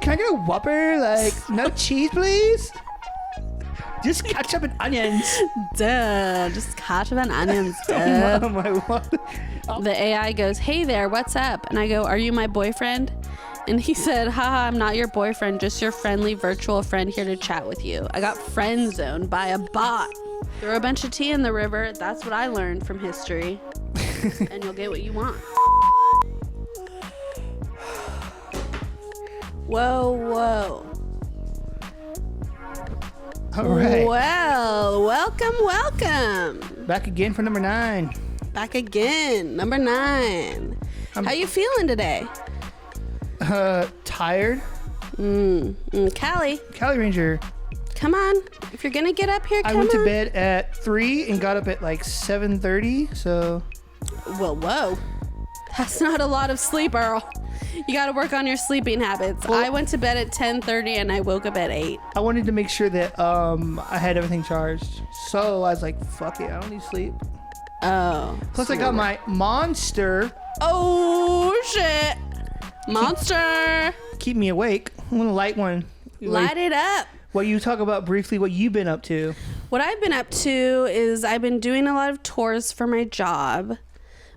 Can I get a Whopper? Like, no cheese, please? Just ketchup and onions. Duh, just ketchup and onions, duh. Oh my God. The AI goes, hey there, what's up? And I go, are you my boyfriend? And he said, haha, I'm not your boyfriend, just your friendly virtual friend here to chat with you. I got friend zoned by a bot. Throw a bunch of tea in the river. That's what I learned from history. And you'll get what you want. Whoa. All right. Well, welcome. Back again for number 9. Back again, number 9. How you feeling today? Tired. Callie Ranger. Come on. If you're gonna get up here, come on. I went to bed at 3 and got up at like 7:30, so... Well, whoa. That's not a lot of sleep, Earl. You gotta work on your sleeping habits. Well, I went to bed at 10:30 and I woke up at 8. I wanted to make sure that I had everything charged. So I was like, fuck it, I don't need sleep. Oh. Plus I got my Monster. Oh, shit. Monster. Keep me awake. I'm gonna light one. Light it up. What you talk about briefly, what you've been up to. What I've been up to is I've been doing a lot of tours for my job,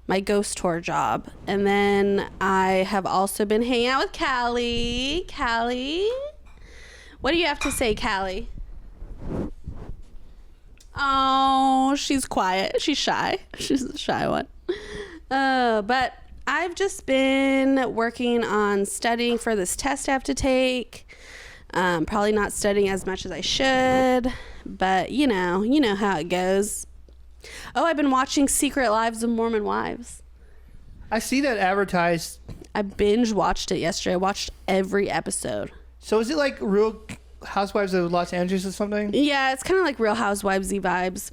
my ghost tour job. And then I have also been hanging out with Callie. Callie? What do you have to say, Callie? Oh, she's quiet. She's shy. She's the shy one. But I've just been working on studying for this test I have to take. Probably not studying as much as I should, but you know how it goes. Oh, I've been watching Secret Lives of Mormon Wives. I see that advertised. I binge watched it yesterday. I watched every episode. So is it like Real Housewives of Los Angeles or something? Yeah, it's kind of like Real Housewives-y vibes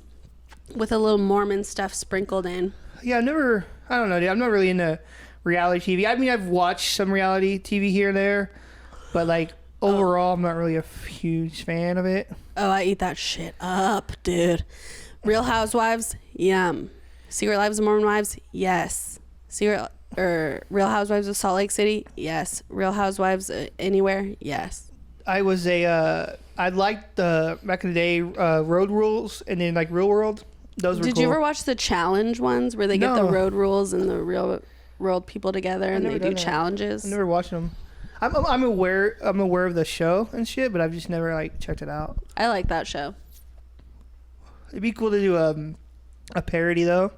with a little Mormon stuff sprinkled in. Yeah, I don't know, dude. I'm not really into reality TV. I mean, I've watched some reality TV here and there, but like overall, I'm not really a huge fan of it. Oh, I eat that shit up, dude. Real Housewives, yum. Secret Lives of Mormon Wives, yes. Real Housewives of Salt Lake City, yes. Real Housewives anywhere, yes. I liked the back in the day Road Rules and then like Real World. Those were Did cool. you ever watch the challenge ones where they get the Road Rules and the Real World people together and they do challenges? I've never watched them. I'm aware of the show and shit, but I've just never like checked it out. I like that show. It'd be cool to do a parody though.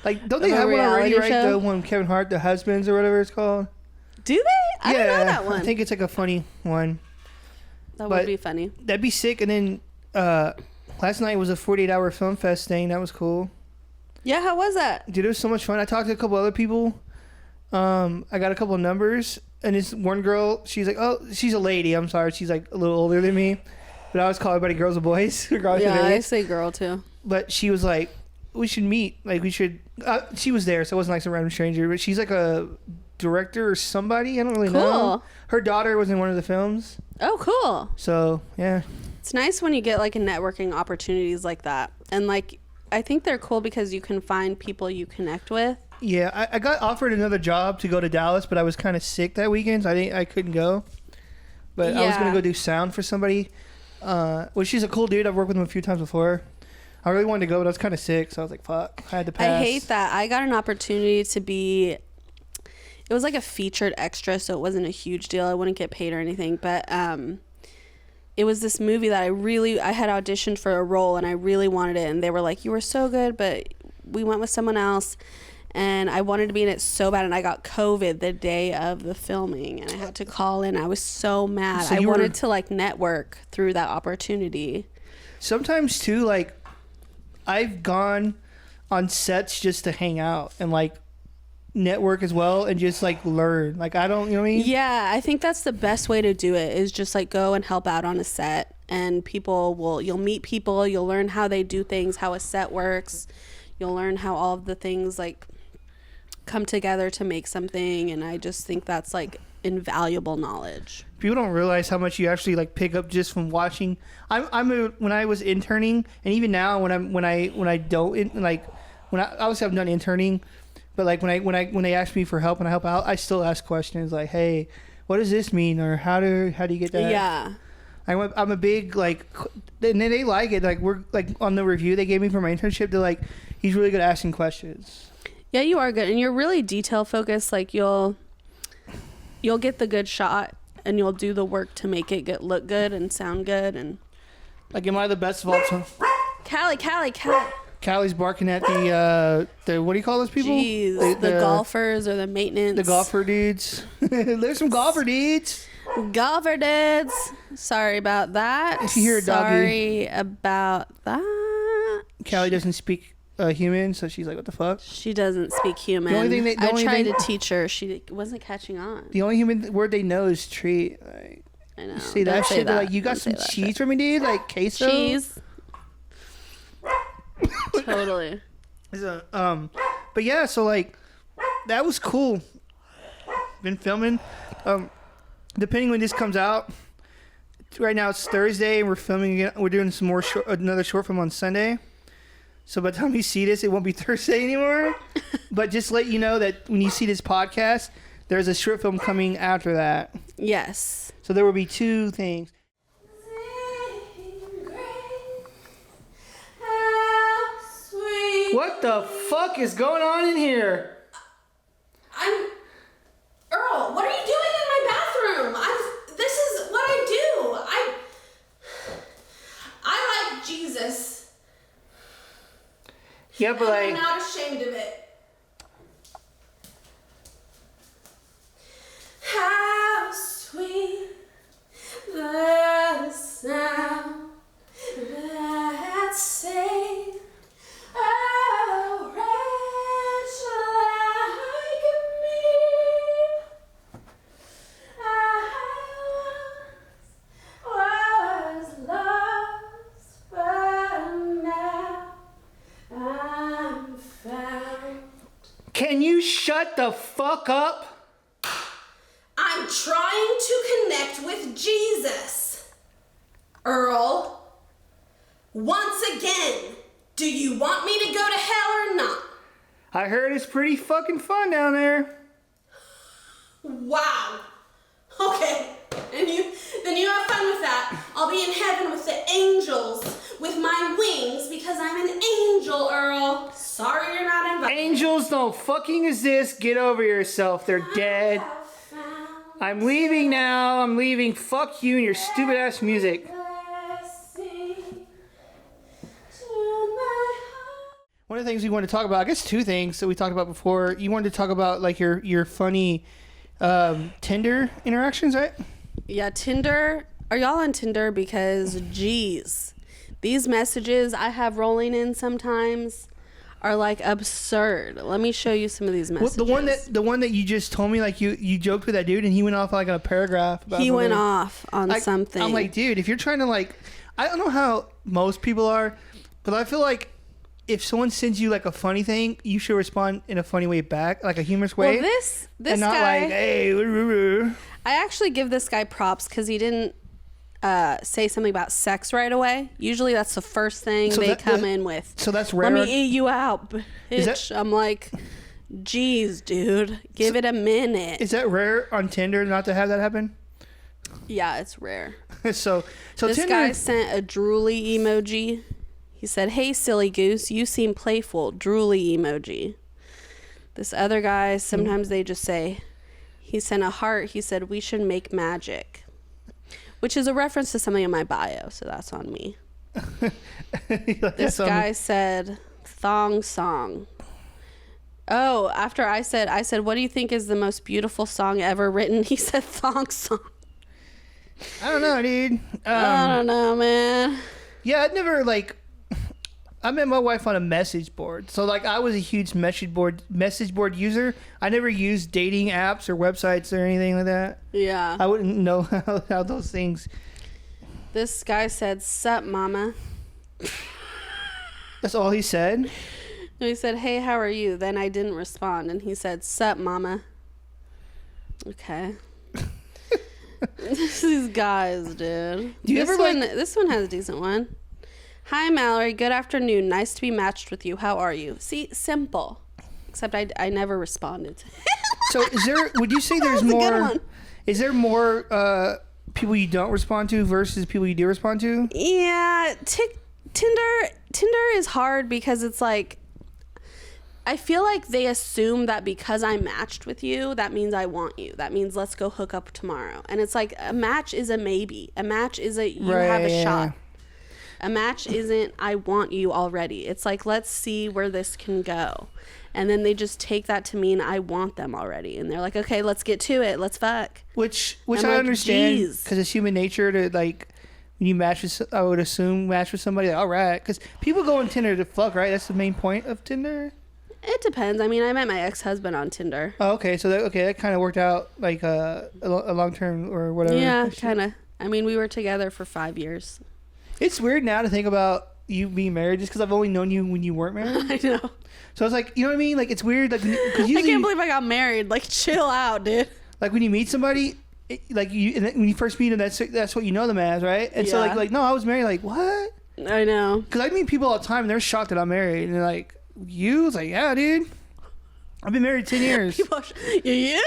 Like, don't they Of a have one already, reality right? show? The one Kevin Hart, The Husbands or whatever it's called. Do they? I don't know that one. I think it's like a funny one. That would be funny. That'd be sick. And then last night was a 48-hour film fest thing. That was cool. Yeah, how was that? Dude, it was so much fun. I talked to a couple other people. I got a couple of numbers. And this one girl, she's like, oh, she's a lady. I'm sorry. She's like a little older than me. But I always call everybody girls and boys. Regardless Yeah, of their I age. say girl too. But she was like, we should meet. Like, we should. She was there, so it wasn't like some random stranger. But she's like a director or somebody. I don't really know. Her daughter was in one of the films. Oh, cool. So, yeah. It's nice when you get like networking opportunities like that. And like, I think they're cool because you can find people you connect with. Yeah, I got offered another job to go to Dallas, but I was kind of sick that weekend, so I couldn't go. But I was going to go do sound for somebody. Well, she's a cool dude. I've worked with him a few times before. I really wanted to go, but I was kind of sick, so I was like, fuck. I had to pass. I hate that. I got an opportunity to be... It was like a featured extra, so it wasn't a huge deal. I wouldn't get paid or anything, but it was this movie that I had auditioned for a role, and I really wanted it, and they were like, you were so good, but we went with someone else, and I wanted to be in it so bad, and I got COVID the day of the filming, and I had to call in. I was so mad. So I wanted to like network through that opportunity. Sometimes too, like, I've gone on sets just to hang out and like network as well and just like learn. Like, I don't, you know what I mean? Yeah, I think that's the best way to do it, is just like go and help out on a set, and you'll meet people, you'll learn how they do things, how a set works, you'll learn how all of the things like come together to make something, and I just think that's like invaluable knowledge. People don't realize how much you actually like pick up just from watching. When I was interning, and even now when I don't like when I obviously I've done interning, but like when they ask me for help and I help out, I still ask questions like, hey, what does this mean, or how do you get that? Yeah. I'm a big like, and they like it. Like we're like on the review they gave me for my internship. They're like, he's really good at asking questions. Yeah, you are good, and you're really detail focused. Like you'll get the good shot, and you'll do the work to make it look good and sound good. And like, am I the best of all time? Callie. Callie's barking at the what do you call those people? Jeez, the golfers or the maintenance. The golfer dudes. There's some golfer dudes. Golfer dudes. Sorry about that. If you hear a doggy. Sorry about that. Callie doesn't speak human, so she's like, what the fuck? She doesn't speak human. The only thing I tried to teach her. She wasn't catching on. The only human word they know is treat. Like, I know. Say that shit. They're like, you got some cheese for me, dude? Like queso? Cheese. Totally. But yeah, so like, that was cool. Been filming. Depending when this comes out, right now it's Thursday and we're filming again. We're doing some more another short film on Sunday. So by the time you see this, it won't be Thursday anymore. But just let you know that when you see this podcast, there's a short film coming after that. Yes. So there will be 2 things. What the fuck is going on in here? Earl, what are you doing in my bathroom? This is what I do. I like Jesus. Yeah, but like, I'm not ashamed of it. How sweet the sound that saved a wretch like me. I was lost, but now I'm found. can you shut the fuck up? I'm trying to connect with Jesus. Earl, once again, do you want me to go to hell or not? I heard it's pretty fucking fun down there. Wow. Okay. Then you have fun with that. I'll be in heaven with the angels with my wings because I'm an angel, Earl. Sorry you're not invited. Angels don't fucking exist. Get over yourself. They're dead. I'm leaving now. I'm leaving. Fuck you and your stupid ass music. One of the things we want to talk about, I guess 2 things that we talked about before. You wanted to talk about like your funny Tinder interactions, right? Yeah, Tinder. Are y'all on Tinder? Because, geez, these messages I have rolling in sometimes are like absurd. Let me show you some of these messages. Well, the one that you just told me, like you joked with that dude and he went off like a paragraph about he something. went off on something. I'm like, dude, if you're trying to like, I don't know how most people are, but I feel like if someone sends you like a funny thing, you should respond in a funny way back, like a humorous way. Well, this and not guy, like, hey. I actually give this guy props because he didn't say something about sex right away. Usually that's the first thing they come in with. So that's rare. Let me eat you out, bitch. I'm like, geez, dude, give it a minute. Is that rare on Tinder not to have that happen? Yeah, it's rare. so this Tinder, guy sent a drooly emoji. He said, hey, silly goose, you seem playful. Drooly emoji. This other guy, sometimes they just say, he sent a heart. He said, we should make magic. Which is a reference to something in my bio, so that's on me. This guy said, thong song. Oh, after I said, what do you think is the most beautiful song ever written? He said, thong song. I don't know, dude. I don't know, man. Yeah, I'd never like... I met my wife on a message board. So, like, I was a huge message board user. I never used dating apps or websites or anything like that. Yeah. I wouldn't know how those things... This guy said, sup, mama. That's all he said? No, he said, hey, how are you? Then I didn't respond. And he said, sup, mama. Okay. These guys, dude. This one has a decent one. Hi, Mallory. Good afternoon. Nice to be matched with you. How are you? See, simple. Except I never responded. So would you say there's more... Is there more people you don't respond to versus people you do respond to? Yeah, Tinder is hard because it's like, I feel like they assume that because I matched with you, that means I want you. That means let's go hook up tomorrow. And it's like, a match is a maybe. A match is a you have a shot. A match isn't I want you already. It's like, let's see where this can go. And then they just take that to mean I want them already. And they're like, okay, let's get to it. Let's fuck. Which I understand, because it's human nature to, like, when you match with, I would assume, match with somebody, like, all right. Because people go on Tinder to fuck, right? That's the main point of Tinder? It depends. I mean, I met my ex-husband on Tinder. Oh, okay. So that kind of worked out, like, a long-term or whatever. Yeah, kind of. I mean, we were together for 5 years. It's weird now to think about you being married just because I've only known you when you weren't married. I know. So I was like, you know what I mean? Like, it's weird. Like, cause usually, I can't believe I got married. Like, chill out, dude. Like, when you meet somebody, when you first meet them, that's what you know them as, right? And so, like, no, I was married. Like, what? I know. Because I meet people all the time, and they're shocked that I'm married. And they're like, you? It's like, yeah, dude. I've been married 10 years. You?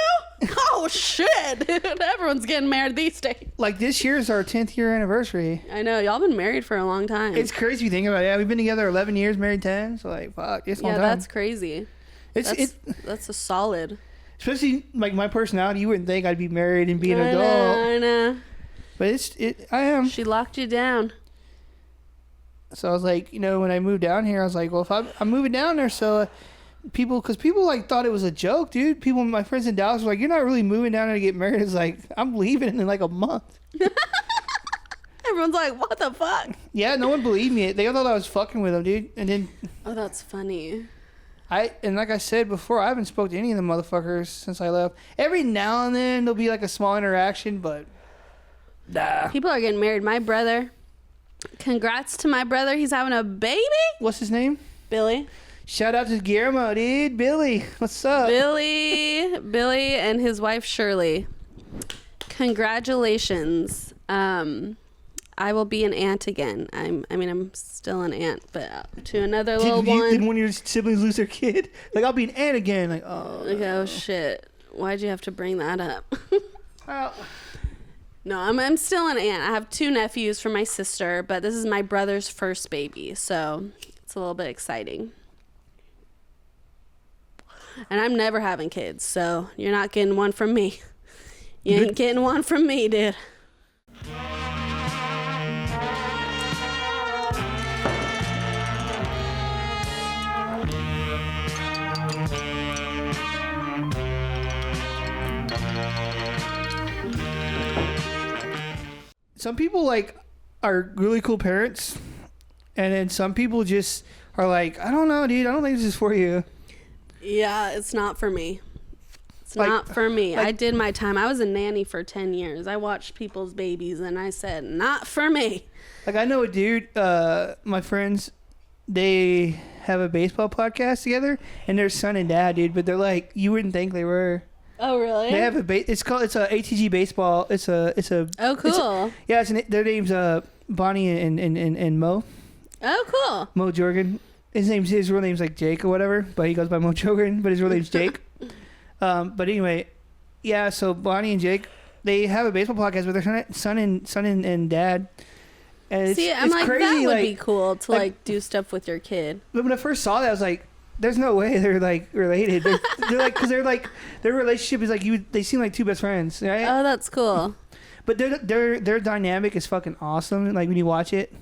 Oh, shit. Dude, everyone's getting married these days. Like, this year is our 10th year anniversary. I know. Y'all been married for a long time. It's crazy if you think about it. Yeah, we've been together 11 years, married 10. So, like, fuck. It's a long time. That's crazy. That's a solid. Especially, like, my personality. You wouldn't think I'd be married and be an adult. I know. But I am. She locked you down. So I was like, you know, when I moved down here, I was like, well, if I'm moving down there, so... People like thought it was a joke, dude. My friends in Dallas were like, "You're not really moving down there to get married." It's like, I'm leaving in like a month. Everyone's like, "What the fuck?" Yeah, no one believed me. They all thought I was fucking with them, dude. And then, oh, that's funny. Like I said before, I haven't spoke to any of the motherfuckers since I left. Every now and then there'll be like a small interaction, but nah. People are getting married. My brother. Congrats to my brother. He's having a baby. What's his name? Billy. Shout out to Guillermo, dude. Billy, what's up? Billy and his wife Shirley. Congratulations. I will be an aunt again. I'm still an aunt, but to another little one. Did one of your siblings lose their kid? Like, I'll be an aunt again. Like, oh. Like, oh shit. Why'd you have to bring that up? Well, no, I'm still an aunt. I have 2 nephews from my sister, but this is my brother's first baby, so it's a little bit exciting. And I'm never having kids, so you're not getting one from me. You ain't getting one from me, dude. some people like are really cool parents, and then some people just are like, I don't know, dude. I don't think this is for you. Yeah, it's not for me. It's not for me. I did my time. I was a nanny for 10 years. I watched people's babies, and I said, not for me. Like, I know a dude, my friends, they have a baseball podcast together, and they're son and dad, dude. But they're like, you wouldn't think they were. Oh, really? They have it's a ATG baseball. It's a. Oh, cool. Their names Bonnie and Mo. Oh, cool. Mo Jorgen. His real name's like Jake or whatever, but he goes by Mo Jorgen, but his real name's Jake. But anyway, yeah. So Bonnie and Jake, they have a baseball podcast with their son and dad. And see, I'm it's like, crazy, that would be cool to like do stuff with your kid. But when I first saw that, I was like, "There's no way they're like related." They're like, because they're like, their relationship is like they seem like two best friends, right? Oh, that's cool. But their dynamic is fucking awesome. Like when you watch it.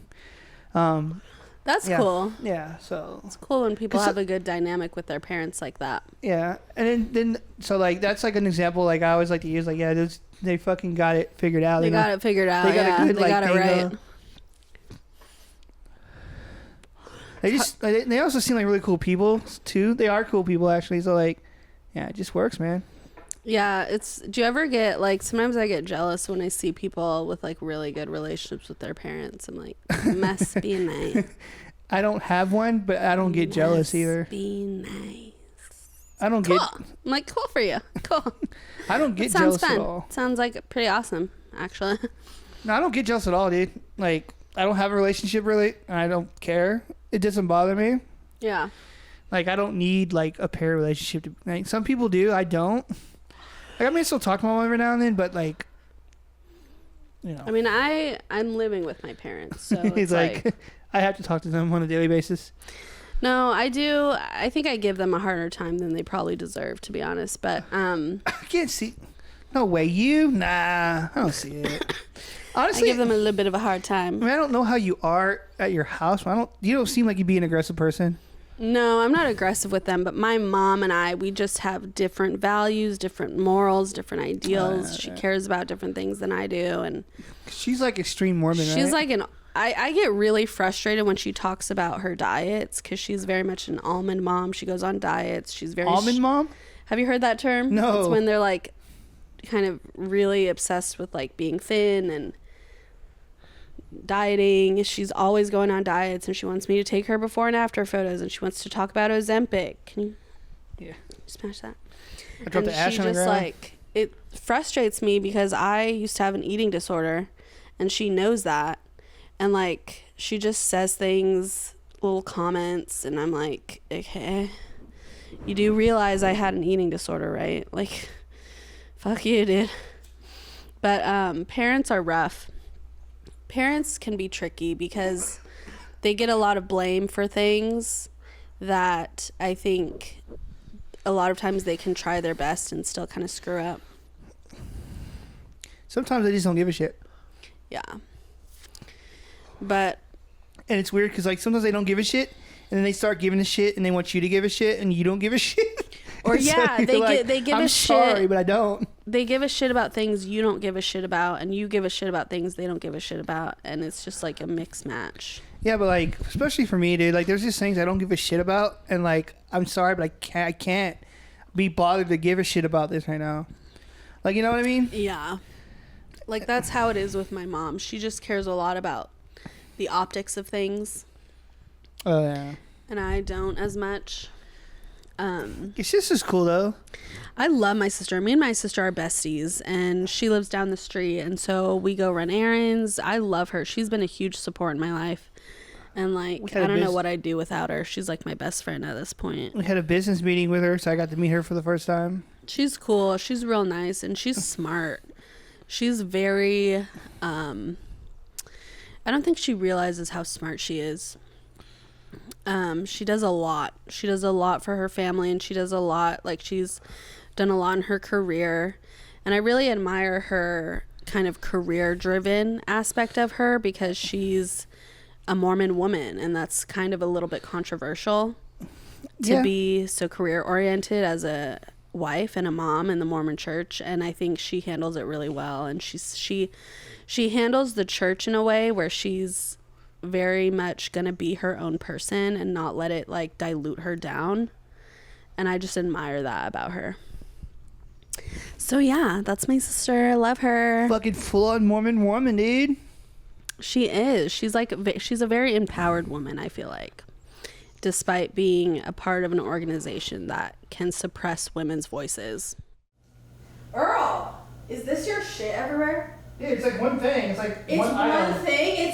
That's cool. Yeah, so it's cool when people have a good dynamic with their parents like that. Yeah, and then so like that's like an example. Like I always like to use like they fucking got it figured out. They got it figured out. They got a good, they got it right. They also seem like really cool people too. They are cool people actually. So like, yeah, it just works, man. Yeah, do you ever get like, sometimes I get jealous when I see people with like really good relationships with their parents. I'm like, must be nice. I don't have one, but I don't get jealous either. Be nice. I don't get. I'm like, cool for you. Cool. I don't get jealous at all. Sounds like pretty awesome, actually. No, I don't get jealous at all, dude. Like, I don't have a relationship really, and I don't care. It doesn't bother me. Yeah. Like, I don't need like a pair relationship to. Like, some people do. I don't. Like, I mean, I still talk to my mom every now and then, but like, you know. I mean, I'm living with my parents, so He's it's like I have to talk to them on a daily basis. no, I do. I think I give them a harder time than they probably deserve, to be honest. But I can't see. No way, you? Nah, I don't see it. Honestly, I give them a little bit of a hard time. I mean, I don't know how you are at your house. You don't seem like you'd be an aggressive person. No, I'm not aggressive with them, but my mom and we just have different values, different morals, different ideals. She cares about different things than I do, and she's like extreme Mormon. She's right? like I get really frustrated when she talks about her diets because she's very much an almond mom. She goes on diets. She's very almond mom. Have you heard that term? No. It's when they're like kind of really obsessed with like being thin and dieting. She's always going on diets, and she wants me to take her before and after photos, and she wants to talk about Ozempic. Can you smash that? I dropped the ash on the ground. Like, it frustrates me because I used to have an eating disorder, and she knows that, and like she just says things, little comments, and I'm like, okay, you do realize I had an eating disorder, right? Like, fuck you, dude. But parents are rough. Parents can be tricky because they get a lot of blame for things that I think a lot of times they can try their best and still kind of screw up. Sometimes they just don't give a shit. Yeah. But... And it's weird because like sometimes they don't give a shit, and then they start giving a shit, and they want you to give a shit, and you don't give a shit. Or yeah, so they give I'm a shit. I'm sorry, but I don't. They give a shit about things you don't give a shit about, and you give a shit about things they don't give a shit about, and it's just like a mixed match. Yeah, but like, especially for me, dude, like there's just things I don't give a shit about, and like, I'm sorry, but I can't be bothered to give a shit about this right now. Like, you know what I mean? Yeah. Like, that's how it is with my mom. She just cares a lot about the optics of things. Oh, yeah. And I don't as much. Your sister's cool, though. I love my sister. Me and my sister are besties, and she lives down the street, and so we go run errands. I love her. She's been a huge support in my life. And, like, I don't know what I'd do without her. She's, like, my best friend at this point. We had a business meeting with her, so I got to meet her for the first time. She's cool. She's real nice, and she's smart. She's very, I don't think she realizes how smart she is. She does a lot. She does a lot for her family, and she does a lot, like, she's done a lot in her career. And I really admire her kind of career-driven aspect of her because she's a Mormon woman, and that's kind of a little bit controversial to be so career-oriented as a wife and a mom in the Mormon church, and I think she handles it really well. And she handles the church in a way where she's very much gonna be her own person and not let it like dilute her down, and I just admire that about her. So yeah, that's my sister. I love her. Fucking full-on Mormon woman, dude. She is. She's a very empowered woman, I feel like, despite being a part of an organization that can suppress women's voices. Earl, is this your shit everywhere? Yeah, it's like one thing. It's like it's one thing.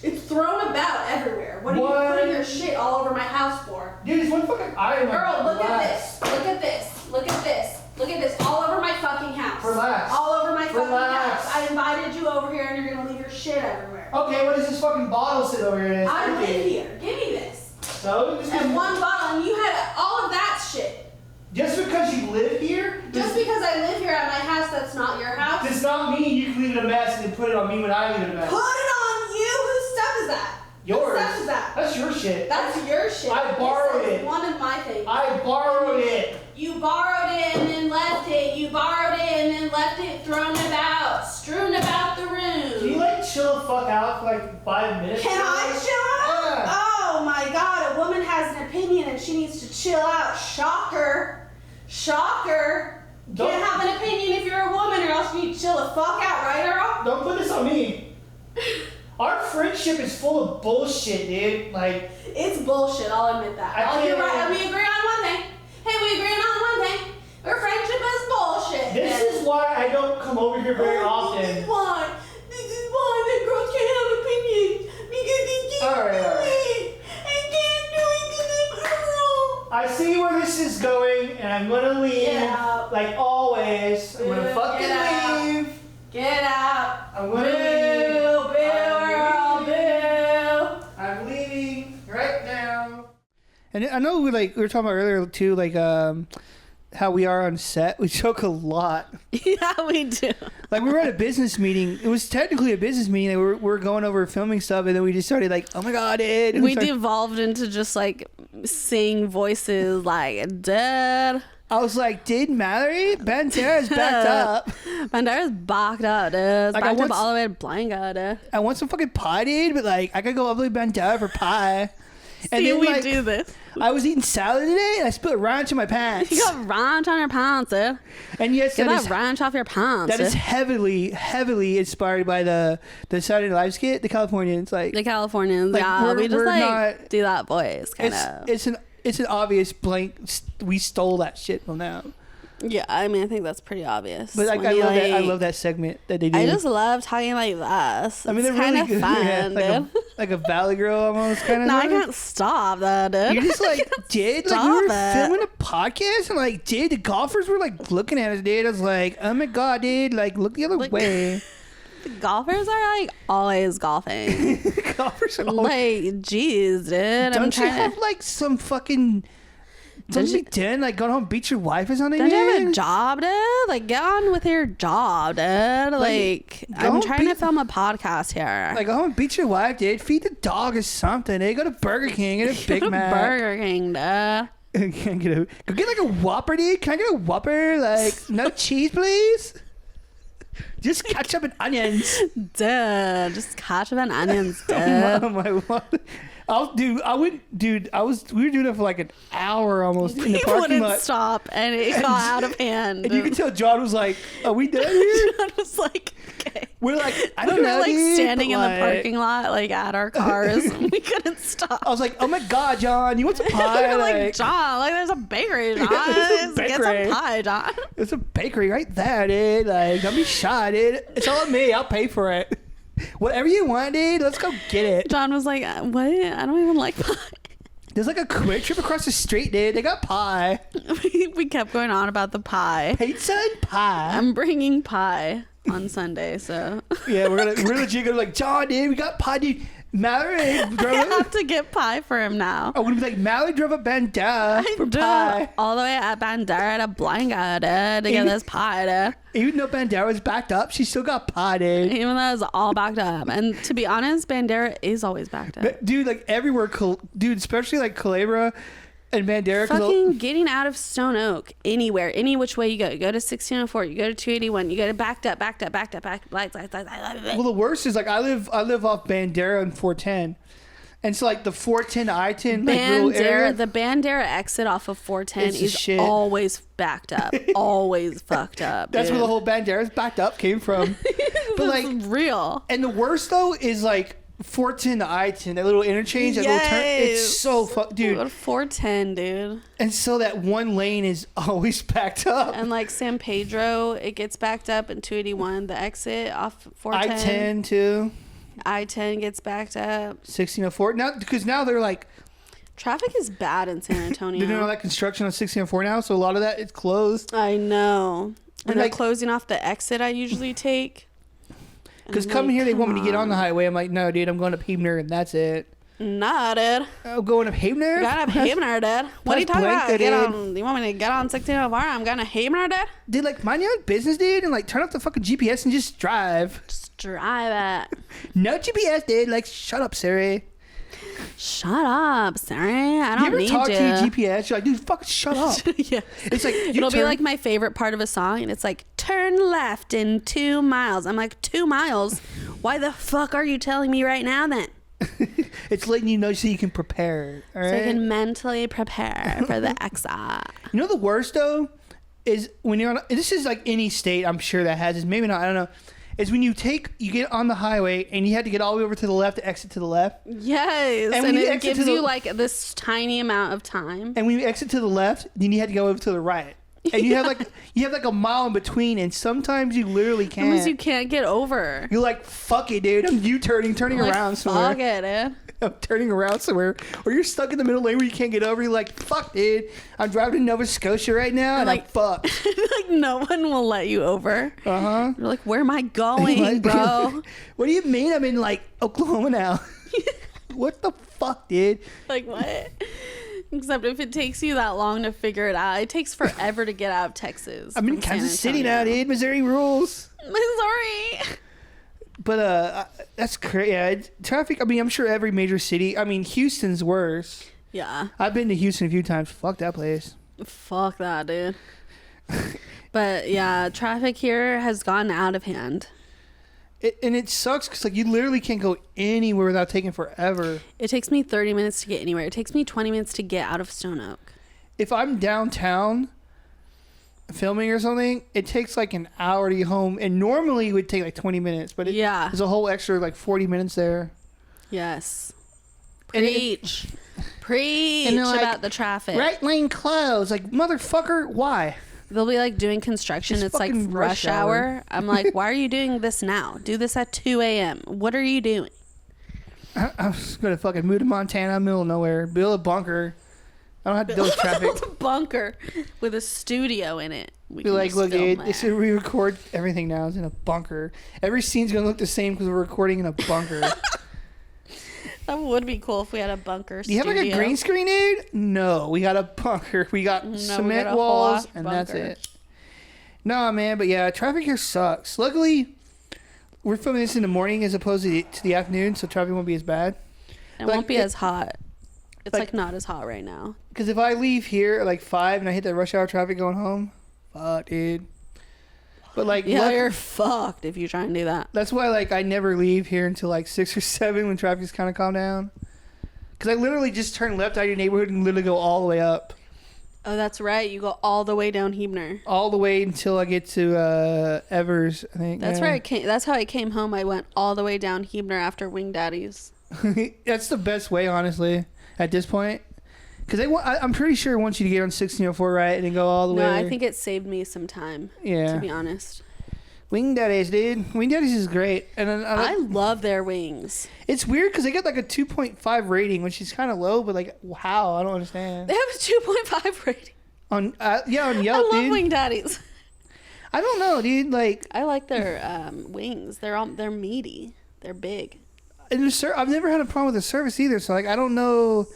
It's thrown about everywhere. What are you putting your shit all over my house for? Dude, it's one fucking item. Earl, look at this. Look at this. Look at this. Look at this. All over my fucking house. Relax. All over my fucking house. I invited you over here and you're gonna leave your shit everywhere. Okay, what is this fucking bottle sit over here? I live here. Give me this. So? And one bottle, and you had all of that shit. Just because you live here? Just because I live here at my house, that's not your house? Does not mean you can leave it a mess and then put it on me when I leave it a mess. Put it on you? Whose stuff is that? Yours. Whose stuff is that? That's your shit. That's your shit. I borrowed it. One of my things. I borrowed it. You borrowed it and then left it. You borrowed it and then left it thrown about, strewn about the room. Can you like chill the fuck out for like 5 minutes? Can I chill out? Yeah. Oh my god, a woman has an opinion and she needs to chill out. Shocker. Shocker. You can't have an opinion if you're a woman, or else you need to chill the fuck out, right, Earl? Don't put this on me. Our friendship is full of bullshit, dude. Like, it's bullshit, I'll admit that. You're right. We agree on one thing. Hey, we agree on one thing. Our friendship is bullshit. This is why I don't come over here very often. This is why the girls can't have opinions. Because they can't do it. I can't do it because I'm Earl. I see where this is going, and I'm gonna leave, like always. this. I'm gonna fucking leave. Get out. I'm gonna leave. Boo, Earl, boo. I'm leaving right now. And I know we were talking about earlier too, like how we are on set. We joke a lot. Yeah, we do. Like we were at a business meeting. It was technically a business meeting. We were going over filming stuff, and then we just started like, "Oh my god, dude!" We devolved into just like saying voices like "Dad." I was like, "Dude, Mallory, Bandera's backed up. Bandera's backed up, dude. Like, Backed up all the way to Blanca, dude. I want some fucking pie, dude, but like I could go all the way to Bandera for pie." And See, then, we like, do this. I was eating salad today, and I spilled ranch in my pants. You got ranch on your pants, dude. And yes, Get that ranch off your pants. That is heavily inspired by the Saturday Night Live skit, the Californians. Like the Californians, like, yeah. We just like not, do that voice, kind of. It's an obvious blank. We stole that shit from them. Yeah, I mean, I think that's pretty obvious. But like, I love that segment that they do. I just love talking like this. I mean, they're really good. Fun, yeah, like a Valley Girl almost kind of. No, I can't stop that, dude. You're just like, dude, like we were filming a podcast, and like, dude, the golfers were like looking at us, dude. I was like, oh my god, dude, like look the other way. The golfers are like always golfing. Golfers are always like, jeez, dude. Don't you have like some fucking? Don't you done like go home and beat your wife or something? Don't you have a job, dude? Like, get on with your job, dude. Like I'm trying to film a podcast here. Like, go home and beat your wife, dude. Feed the dog or something. They go to Burger King and a Big Mac. Burger King, dude. Go get like a Whopper, dude. Can I get a Whopper? Like, no cheese, please. Just ketchup and onions. Dude, just ketchup and onions, dude. We were doing it for like an hour almost in the parking lot. We wouldn't stop, and it got out of hand. And you can tell John was like, "Are we done here?" John was like, "Okay." We're like, I don't know, like dude, standing in the parking lot, like at our cars. We couldn't stop. I was like, "Oh my god, John, you want some pie?" We're like, John, like there's a bakery, John. Get some pie, John. There's a bakery right there, dude. Like, don't be shy, dude. It's all on me. I'll pay for it. Whatever you want, dude. Let's go get it. John was like, what? I don't even like pie. There's like a quick trip across the street, dude. They got pie. We kept going on about the pie. Pizza and pie. I'm bringing pie on Sunday, so. Yeah, we're legit gonna like, John, dude, we got pie, dude. Mallory drove I have to get pie for him now. I'm gonna be like, Mallory drove a Bandera for pie. All the way at Bandera to Blanca, dude, to get this pie, dude. Even though Bandera was backed up, she still got pie, dude. Even though it's all backed up. And to be honest, Bandera is always backed up. But, dude, like everywhere, dude, especially like Culebra and Bandera. Fucking getting out of Stone Oak, anywhere, any which way you go. You go to 1604, you go to 281, you go to backed up. Well, the worst is like I live off Bandera and 410. And so like the 410 to I-10 like little area. The Bandera exit off of 410 is always backed up. Always fucked up. That's where the whole Bandera's backed up came from. But like real. And the worst though is like 410 to I-10, that little interchange, that little turn. It's so dude. 410, dude. And so that one lane is always backed up. And like San Pedro, it gets backed up, and 281, the exit off 410. I-10 too. I-10 gets backed up. 1604 now, because now they're like traffic is bad in San Antonio. They're doing all that construction on 1604 now, so a lot of that is closed. I know. And they're like closing off the exit I usually take. Because coming here, they want me to get on the highway. I'm like, no, dude, I'm going to Hebner, and that's it. Nah, dude. I'm going to Hebner? Got to Hebner, dude. What are you talking about? You want me to get on 1604? I'm going to Hebner, dude? Dude, like, mind your own business, dude, and, like, turn off the fucking GPS and just drive. Just drive it. No GPS, dude. Like, shut up, Siri. Shut up, Siri. I don't need you. You ever talk to your GPS? You're like, dude, fucking shut up. Yeah. It's like, it'll be like my favorite part of a song, and it's like, turn left in 2 miles. I'm like, 2 miles? Why the fuck are you telling me right now then? It's letting you know so you can prepare. All right? So you can mentally prepare for the exit. You know the worst though is when you're on. This is like any state I'm sure that has this. Maybe not. I don't know. Is when you get on the highway and you have to get all the way over to the left to exit to the left. Yes, and it gives you like this tiny amount of time. And when you exit to the left, then you have to go over to the right. And you have like a mile in between, and sometimes you literally can't. Sometimes you can't get over. You're like, fuck it, dude. I'm turning around somewhere. Fuck it, dude. of turning around somewhere, or you're stuck in the middle lane where you can't get over. You're like, fuck, dude, I'm driving to Nova Scotia right now, and I'm fucked. Like, no one will let you over. Uh-huh. You're like, where am I going, like, bro? What do you mean I'm in, like, Oklahoma now? What the fuck, dude? Like, what? Except if it takes you that long to figure it out. It takes forever to get out of Texas. I'm in Kansas City now, dude. Missouri rules. Missouri. But that's crazy. Yeah, traffic. I mean, I'm sure every major city. I mean, Houston's worse. Yeah. I've been to Houston a few times. Fuck that place. Fuck that, dude. But yeah, traffic here has gotten out of hand. And it sucks because like you literally can't go anywhere without taking forever. It takes me 30 minutes to get anywhere. It takes me 20 minutes to get out of Stone Oak. If I'm downtown filming or something, it takes like an hour to get home, and normally it would take like 20 minutes, but there's a whole extra like 40 minutes there. Yes. Preach. Preach about the traffic. Right lane closed. Like, motherfucker, why? They'll be like doing construction. It's like rush hour. I'm like, why are you doing this now? Do this at 2 a.m. What are you doing? I'm just going to fucking move to Montana, middle of nowhere, build a bunker. I don't have to deal with traffic. Build a bunker with a studio in it. Be like, look, dude, we record everything now. It's in a bunker. Every scene's going to look the same because we're recording in a bunker. That would be cool if we had a bunker studio. Do you have like a green screen, dude? No, we got a bunker. We got cement walls, and that's it. No, man, but yeah, traffic here sucks. Luckily, we're filming this in the morning as opposed to the afternoon, so traffic won't be as bad. It won't be as hot. It's like not as hot right now. Because if I leave here at like 5 and I hit that rush hour traffic going home, fuck, dude. But like, yeah, you're fucked if you try and do that. That's why like I never leave here until like 6 or 7 when traffic's kind of calmed down. Because I literally just turn left out of your neighborhood and literally go all the way up. Oh, that's right. You go all the way down Huebner. All the way until I get to Evers, I think. That's where that's how I came home. I went all the way down Huebner after Wing Daddies. That's the best way, honestly, at this point. Because I'm pretty sure once you get on 1604 right and then go all the way. No, I think it saved me some time. Yeah. To be honest. Wing Daddies, dude. Wing Daddies is great. And then I love their wings. It's weird because they get like a 2.5 rating, which is kind of low, but like, how? I don't understand. They have a 2.5 rating. On Yelp, dude. I love Wing Daddies. I don't know, dude. Like, I like their wings. They're meaty. They're big. And I've never had a problem with the service either, so like I don't know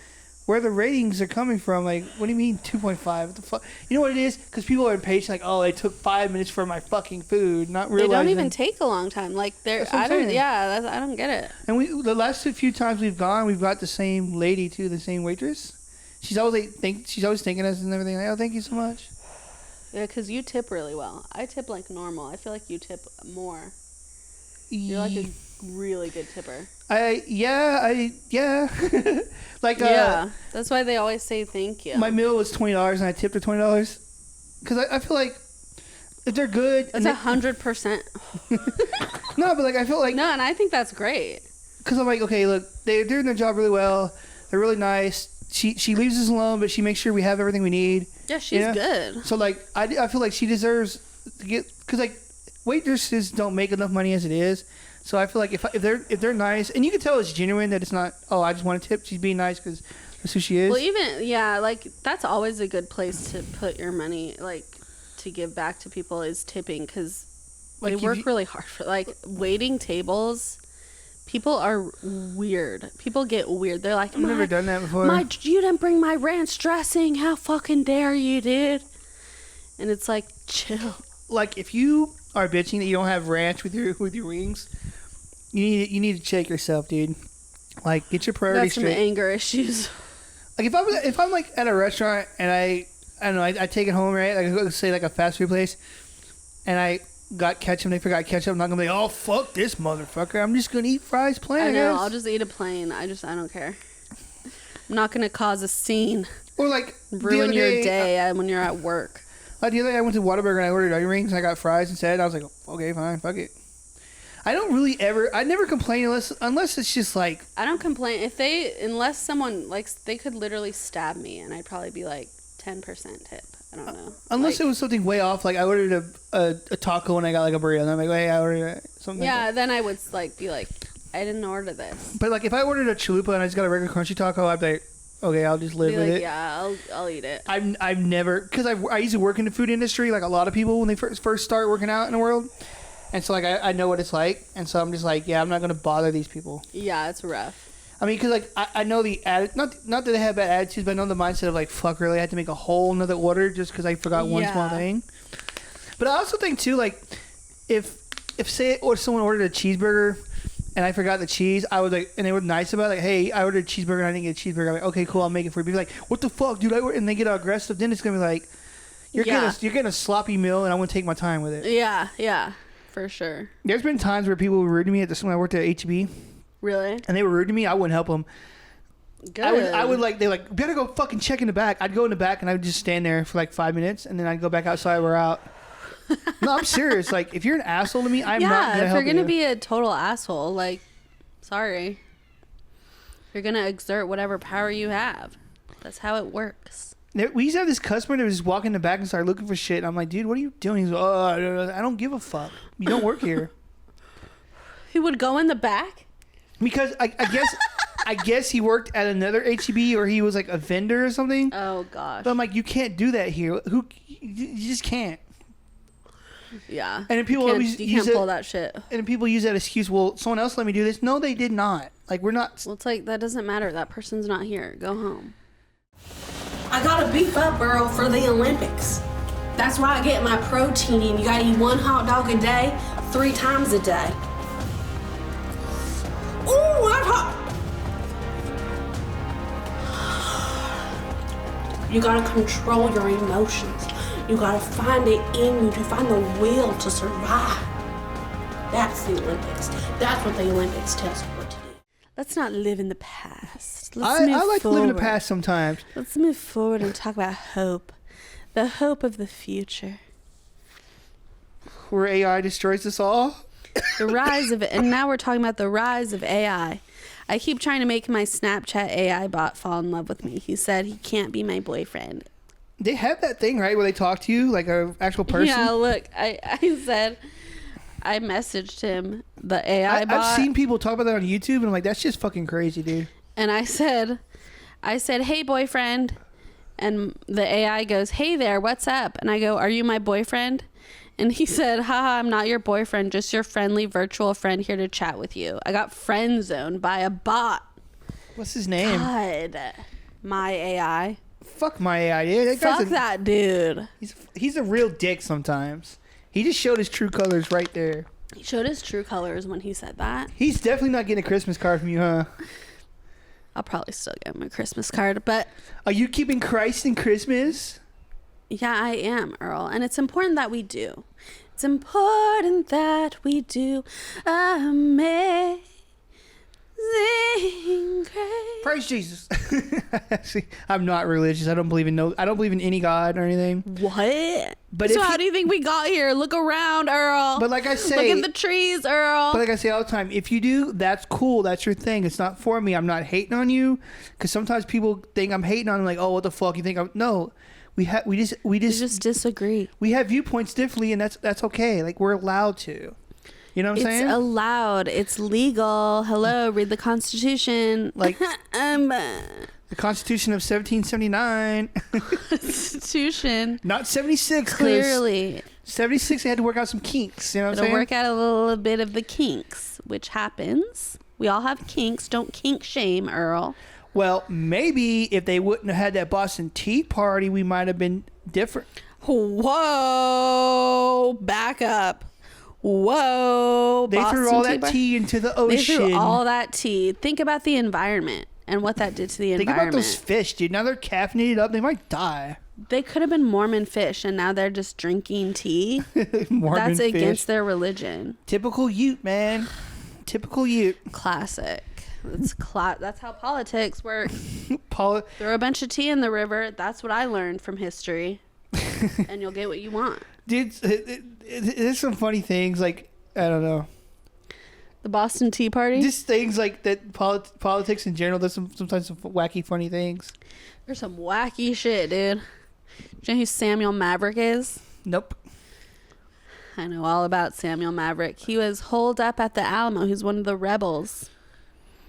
where the ratings are coming from. Like, what do you mean 2.5? What the fuck? You know what it is? Because people are impatient. Like, oh, it took 5 minutes for my fucking food. Not realizing. They don't even take a long time. Like, I don't get it. And the last few times we've gone, we've got the same lady too, the same waitress. She's always thanking us and everything. Like, oh, thank you so much. Yeah, because you tip really well. I tip like normal. I feel like you tip more. You're like a really good tipper. Yeah. Like, yeah, that's why they always say thank you. My meal was $20 and I tipped her $20 because I feel like if they're good, that's 100%. No, but like I feel like no, and I think that's great because I'm like, okay, look, they're doing their job really well. They're really nice. She leaves us alone, but she makes sure we have everything we need. Yeah, she's good. So like I feel like she deserves to get, because like waitresses don't make enough money as it is. So I feel like if they're nice, and you can tell it's genuine, that it's not, oh, I just want a tip. She's being nice because that's who she is. Well, like that's always a good place to put your money, like to give back to people, is tipping, because they work really hard for like waiting tables. People are weird. People get weird. They're like, I've never done that before. You didn't bring my ranch dressing. How fucking dare you, dude? And it's like, chill. Like if you are bitching that you don't have ranch with your wings, you need to check yourself, dude. Like, get your priorities straight. Got some anger issues. Like if I'm like at a restaurant and I don't know, I take it home, right? Like let's say like a fast food place, and I got ketchup, they forgot ketchup. I'm not gonna be like, oh fuck this motherfucker. I'm just gonna eat fries plain. I know. I'll just eat a plain. I don't care. I'm not gonna cause a scene. Or like ruin your day when you're at work. Like the other day, I went to Whataburger and I ordered onion rings and I got fries instead. I was like, okay, fine, fuck it. I never complain unless it's just like. I don't complain unless someone like, they could literally stab me and I'd probably be like 10% tip. I don't know. Unless it was something way off, like I ordered a taco and I got like a burrito and I'm like, hey, I ordered something. Yeah, like then I would like be like, I didn't order this. But like, if I ordered a chalupa and I just got a regular crunchy taco, I'd be like, okay, I'll just live with it. Yeah, I'll eat it. I've never, because I used to work in the food industry, like a lot of people when they first start working out in the world, and so like I know what it's like, and so I'm just like, yeah, I'm not gonna bother these people. Yeah, it's rough. I mean, because like I know the not that they have bad attitudes, but I know the mindset of like, fuck, really, I had to make a whole another order just because I forgot one small thing. But I also think too, like, if say or someone ordered a cheeseburger and I forgot the cheese, I was like, and they were nice about it, like, hey, I ordered a cheeseburger and I didn't get a cheeseburger. I'm like, okay, cool, I'll make it for you. Be like, what the fuck, dude? And they get all aggressive. Then it's gonna be like, you're getting a sloppy meal, and I want to take my time with it. Yeah, for sure. There's been times where people were rude to me when I worked at HEB. Really? And they were rude to me. I wouldn't help them. Good. I would like, they're like, better go fucking check in the back. I'd go in the back and I would just stand there for like 5 minutes, and then I'd go back outside. We're out. No, I'm serious. Like, if you're an asshole to me, I'm not gonna help you. Yeah, if you're gonna be a total asshole, like, sorry. You're gonna exert whatever power you have. That's how it works. We used to have this customer that was just walking in the back and started looking for shit. And I'm like, dude, what are you doing? He's like, oh, I don't give a fuck. You don't work here. He would go in the back? Because I guess he worked at another HEB, or he was like a vendor or something. Oh gosh. But I'm like, you can't do that here. You just can't. Yeah. And then people always you can't pull that shit. And then people use that excuse. Well, someone else let me do this. No, they did not. Like, we're not. Well, it's like, that doesn't matter. That person's not here. Go home. I gotta beef up, Earl, for the Olympics. That's why I get my protein in. You gotta eat 1 hot dog a day, 3 times a day. Ooh, that's hot. You gotta control your emotions. You gotta find it in you to find the will to survive. That's the Olympics. That's what the Olympics tells you what to do. Let's not live in the past. I like to live in the past sometimes. Let's move forward and talk about hope. The hope of the future. Where AI destroys us all? The rise of it. And now we're talking about the rise of AI. I keep trying to make my Snapchat AI bot fall in love with me. He said he can't be my boyfriend. They have that thing, right, where they talk to you like an actual person? Yeah, look, I said, I messaged him, the AI bot. I've seen people talk about that on YouTube, and I'm like, that's just fucking crazy, dude. And I said, hey, boyfriend. And the AI goes, hey there, what's up? And I go, are you my boyfriend? And he said, haha, I'm not your boyfriend, just your friendly virtual friend here to chat with you. I got friend zoned by a bot. What's his name? God, my AI. Fuck my AI, dude. Fuck that dude. He's a real dick sometimes. He just showed his true colors right there. He showed his true colors when he said that. He's definitely not getting a Christmas card from you, huh? I'll probably still get him a Christmas card, but... Are you keeping Christ in Christmas? Yeah, I am, Earl. And it's important that we do. It's important that we do. Amazing grace. Praise Jesus. See, I'm not religious. I don't believe in any God or anything. What? But so how do you think we got here? Look around, Earl. But like I say, look at the trees, Earl. But like I say all the time, if you do, that's cool. That's your thing. It's not for me. I'm not hating on you, because sometimes people think I'm hating on them. Like, oh, what the fuck you think? No, we just disagree. We have viewpoints differently, and that's okay. Like, we're allowed to. You know what I'm saying? It's allowed. It's legal. Hello, read the Constitution. Like the Constitution of 1779. Constitution. Not 76. Clearly. 76, they had to work out some kinks. You know what I'm saying? Work out a little bit of the kinks, which happens. We all have kinks. Don't kink shame, Earl. Well, maybe if they wouldn't have had that Boston Tea Party, we might have been different. Whoa. Back up. Whoa. They threw all that tea into the ocean. They threw all that tea. Think about the environment and what that did to the environment. Think about those fish, dude. Now they're caffeinated up. They might die. They could have been Mormon fish, and now they're just drinking tea. Mormon That's fish. Against their religion. Typical Ute, man. Typical Ute. Classic. That's how politics work. Throw a bunch of tea in the river. That's what I learned from history. And you'll get what you want. Dude, there's some funny things, like, I don't know. The Boston Tea Party? Just things like that, politics in general, there's sometimes some wacky, funny things. There's some wacky shit, dude. Do you know who Samuel Maverick is? Nope. I know all about Samuel Maverick. He was holed up at the Alamo. He's one of the rebels.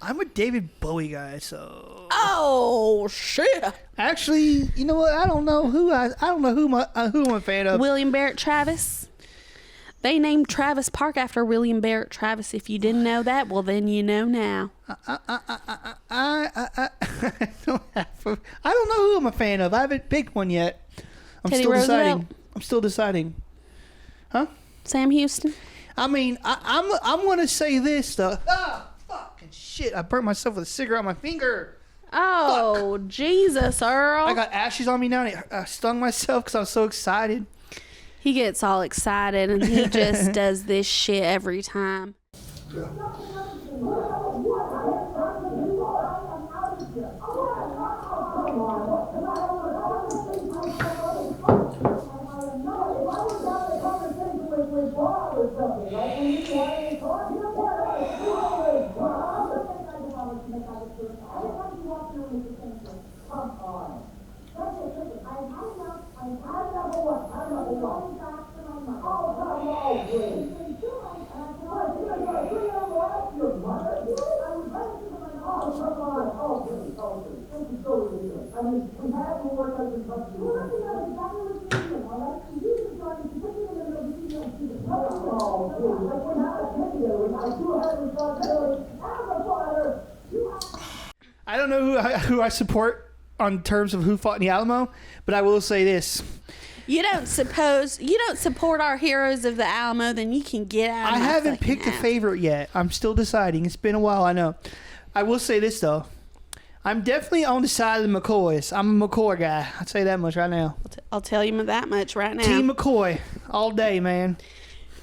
I'm a David Bowie guy, so. Oh shit! Actually, you know what? I don't know who I'm a fan of. William Barrett Travis. They named Travis Park after William Barrett Travis. If you didn't know that, well then you know now. I don't know who I'm a fan of. I haven't picked one yet. Teddy Roosevelt. I'm still deciding. Huh? Sam Houston. I mean, I'm gonna say this though. Ah, fucking shit! I burnt myself with a cigarette on my finger. Oh, fuck. Jesus, Earl. I got ashes on me now, and I stung myself because I was so excited. He gets all excited, and he just does this shit every time. I don't know who I support on terms of who fought in the Alamo, but I will say this. You don't support our heroes of the Alamo, then you can get out of my I haven't picked a favorite yet. I'm still deciding. It's been a while, I know. I will say this, though. I'm definitely on the side of the McCoys. I'm a McCoy guy. I'll say that much right now. I'll tell you that much right now. Team McCoy. All day, man.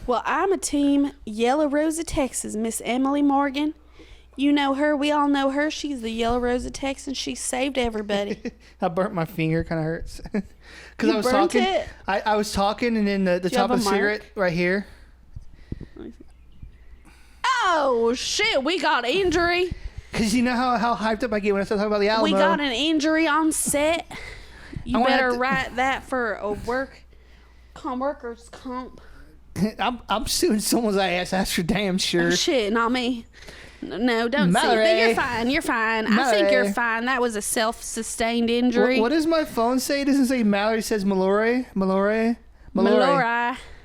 Well, I'm a team Yellow Rose of Texas, Miss Emily Morgan. You know her. We all know her. She's the Yellow Rose of Texas. She saved everybody. I burnt my finger. Kind of hurts. Because I was talking. I was talking, and then the top of the cigarette right here. Oh, shit. We got injury. Because you know how hyped up I get when I start talking about the Alamo. We got an injury on set. You better write that for a workers' comp. I'm suing someone's ass. That's for damn sure. Oh, shit, not me. No, don't Mallory. sue. You're fine. You're fine. Mallory. I think you're fine. That was a self-sustained injury. What does my phone say? It doesn't say Mallory. It says Malori.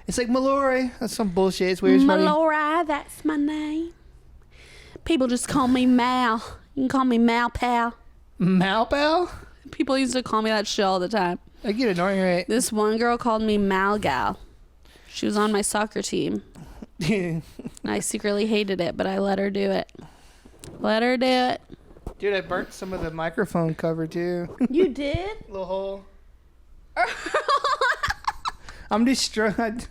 It's like Malori. That's some bullshit. It's weird. Malori, that's my name. People just call me Mal. You can call me Mal Pal. Mal Pal? People used to call me that shit all the time. I get annoying, right? This one girl called me Mal Gal. She was on my soccer team. I secretly hated it, but I let her do it. Let her do it. Dude, I burnt some of the microphone cover, too. You did? Little hole. I'm distraught.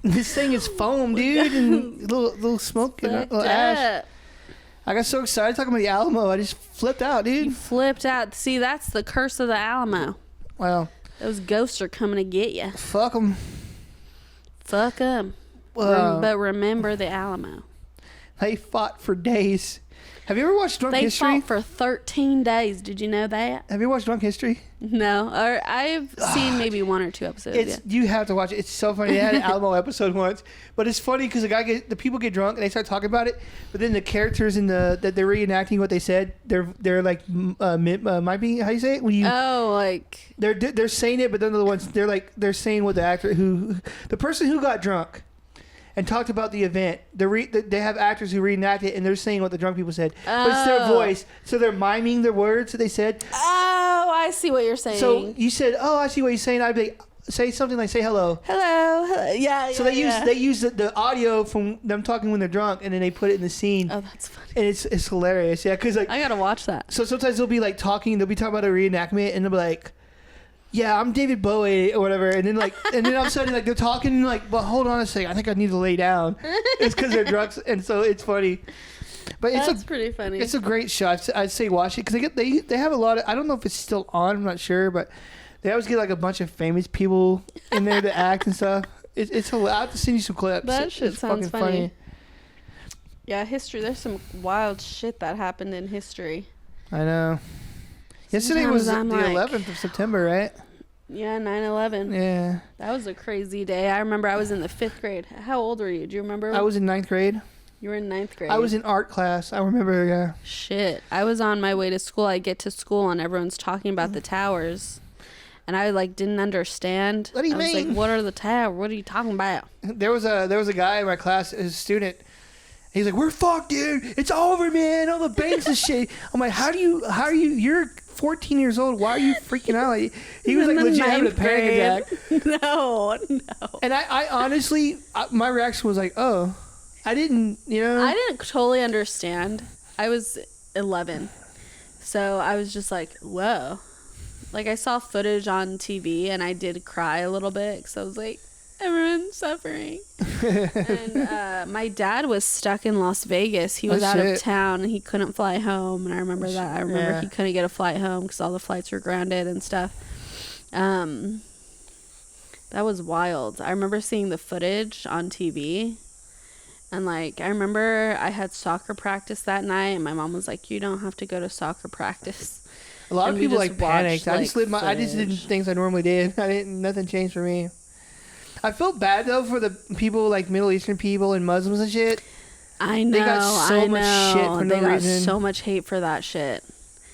This thing is foam, dude, and little smoke and little ash. I got so excited talking about the Alamo, I just flipped out, dude. You flipped out. See, that's the curse of the Alamo. Well, those ghosts are coming to get you. Fuck them. Fuck them. But remember the Alamo. They fought for days. Have you ever watched Drunk History? They fought for 13 days. Did you know that? Have you watched Drunk History? No. Or I've seen maybe one or two episodes. You have to watch it. It's so funny. They had an Alamo episode once, but it's funny because the people get drunk and they start talking about it, but then the characters that they're reenacting what they said, they're like might be how you say it when you they're saying it, but then the ones they're saying what the person who got drunk and talked about the event. They have actors who reenact it, and they're saying what the drunk people said. But it's their voice, so they're miming the words that they said. Oh, I see what you're saying. So you said, "Oh, I see what you're saying." I'd be like, say something like, "Say hello." Hello. Yeah. So they use the audio from them talking when they're drunk, and then they put it in the scene. Oh, that's funny. And it's hilarious. Yeah, because I gotta watch that. So sometimes they'll be like talking. They'll be talking about a reenactment, and they'll be like, "Yeah, I'm David Bowie," or whatever, and then all of a sudden they're talking and like, "But hold on a second, I think I need to lay down." It's because they're drunk, and so it's funny. But that's pretty funny. It's a great show. I'd say watch it because they have a lot of. I don't know if it's still on. I'm not sure, but they always get like a bunch of famous people in there to act and stuff. It's hilarious. I have to send you some clips. That shit sounds funny. Yeah, history. There's some wild shit that happened in history. I know. Yesterday was the 11th of September, right? Yeah, 9/11. Yeah. That was a crazy day. I remember I was in the 5th grade. How old were you? Do you remember? I was in 9th grade. You were in 9th grade. I was in art class. I remember, yeah. Shit. I was on my way to school. I get to school and everyone's talking about the towers. And I like didn't understand. What do you mean? I was like, what are the towers? What are you talking about? There was a guy in my class, a student. He's like, "We're fucked, dude. It's over, man. All the banks and shit." I'm like, how are you? You're 14 years old. Why are you freaking out? Like, he was like legit having a panic attack. No. And I honestly, my reaction was like, "Oh, I didn't, you know." I didn't totally understand. I was 11. So I was just like, whoa. Like, I saw footage on TV and I did cry a little bit because I was like, everyone's suffering. And my dad was stuck in Las Vegas. He was out of town and he couldn't fly home. And I remember that. I remember he couldn't get a flight home because all the flights were grounded and stuff. That was wild. I remember seeing the footage on TV. And, like, I remember I had soccer practice that night. And my mom was like, you don't have to go to soccer practice. A lot of people like panicked. Watched, I just lived I just did things I normally did. Nothing changed for me. I felt bad though for the people like Middle Eastern people and Muslims and shit. I know. They got so much shit for no reason. They got so much hate for that shit.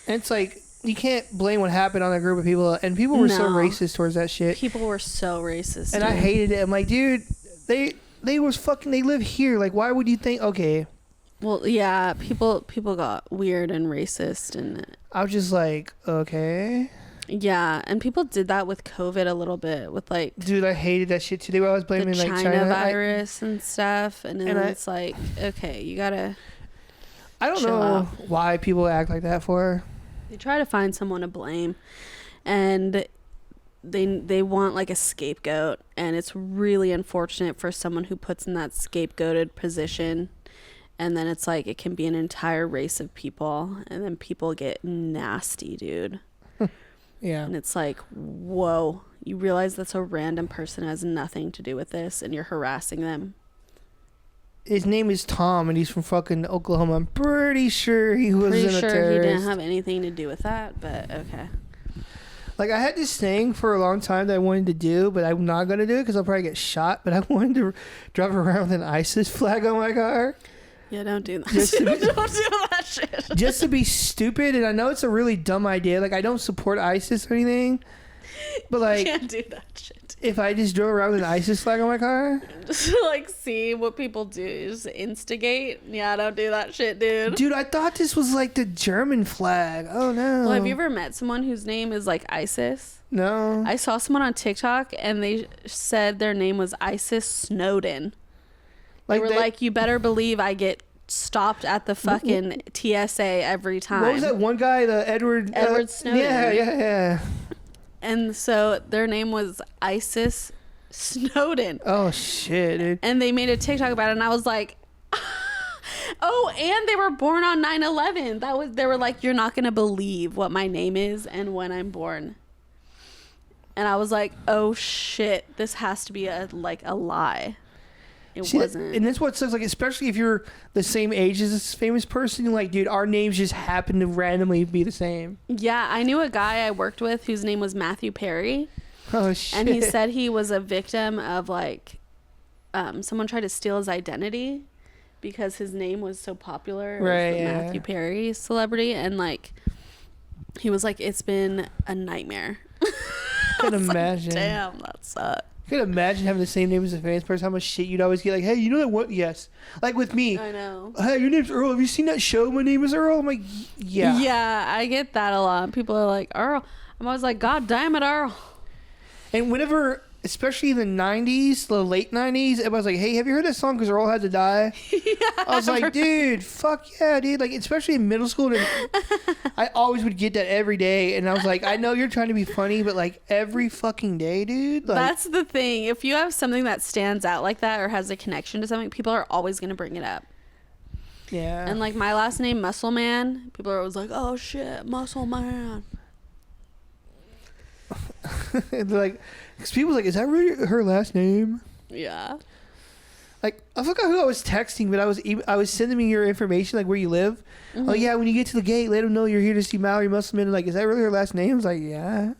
And it's like you can't blame what happened on a group of people. And people were so racist towards that shit. People were so racist. And I hated it. I'm like, dude, they live here. Like, why would you think? Okay. Well, yeah, people got weird and racist, and I was just like, okay. Yeah, and people did that with COVID a little bit, with like, dude, I hated that shit too. They were always blaming the like China virus and stuff, and then it's like, okay, you gotta. I don't know why people act like that for. They try to find someone to blame, and they want like a scapegoat, and it's really unfortunate for someone who puts in that scapegoated position. And then it's like it can be an entire race of people, and then people get nasty, dude. Yeah. And it's like, whoa, you realize that's a random person who has nothing to do with this, and you're harassing them. His name is Tom, and he's from fucking Oklahoma. I'm pretty sure he was a terrorist. He didn't have anything to do with that, but okay. Like, I had this thing for a long time that I wanted to do, but I'm not going to do it because I'll probably get shot. But I wanted to drive around with an ISIS flag on my car. Yeah, don't do that. Don't do that shit. Just to be stupid, and I know it's a really dumb idea. Like, I don't support ISIS or anything, but like, you can't do that shit. If I just drove around with an ISIS flag on my car, just like see what people do, just instigate. Yeah, don't do that shit, dude. Dude, I thought this was like the German flag. Oh no. Well, have you ever met someone whose name is like ISIS? No. I saw someone on TikTok, and they said their name was Isis Snowden. They were like, you better believe I get stopped at the fucking TSA every time. What was that one guy, the Edward Snowden? Yeah. And so their name was Isis Snowden. Oh, shit, dude. And they made a TikTok about it, and I was like, oh, and they were born on 9/11. They were like, you're not going to believe what my name is and when I'm born. And I was like, oh, shit, this has to be a lie. It wasn't. And that's what sucks, like, especially if you're the same age as this famous person. You're like, dude, our names just happen to randomly be the same. Yeah, I knew a guy I worked with whose name was Matthew Perry. Oh, shit. And he said he was a victim of, like, someone tried to steal his identity because his name was so popular. Right, yeah. Matthew Perry celebrity. And, like, he was like, it's been a nightmare. I can imagine. Like, damn, that sucks. I could imagine having the same name as a famous person, how much shit you'd always get. Like, hey, you know that what? Yes. Like with me. I know. Hey, your name's Earl. Have you seen that show? My name is Earl. I'm like, yeah. Yeah, I get that a lot. People are like, Earl. I'm always like, God damn it, Earl. And whenever, especially in the 90s, the late 90s, everybody's like, hey, have you heard that song because Earl had to die? Yeah, I was like, dude, fuck yeah, dude. Like, especially in middle school, I always would get that every day. And I was like, I know you're trying to be funny, but like every fucking day, dude. Like, that's the thing. If you have something that stands out like that or has a connection to something, people are always going to bring it up. Yeah. And like my last name, Muscle Man, people are always like, oh shit, Muscle Man. Like, because people like, is that really her last name? Yeah. Like, I forgot who I was texting, but I was sending me your information, like where you live. Mm-hmm. Oh yeah, when you get to the gate, let them know you're here to see Mallory Musselman. Like, is that really her last name? I was like, yeah.